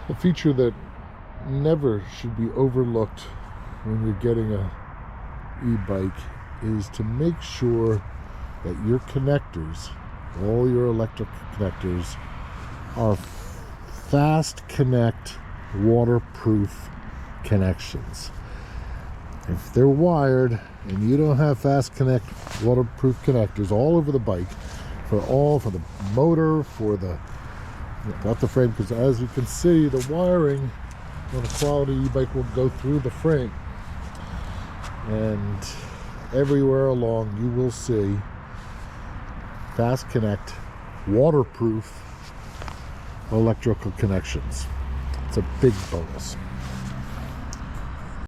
A feature that never should be overlooked when you're getting a e-bike is to make sure that your connectors, all your electric connectors, are fast connect waterproof connections. If they're wired and you don't have fast connect waterproof connectors all over the bike, for the motor, for the not the frame, because as you can see, the wiring on a quality e-bike will go through the frame, and everywhere along you will see fast connect waterproof electrical connections. It's a big bonus.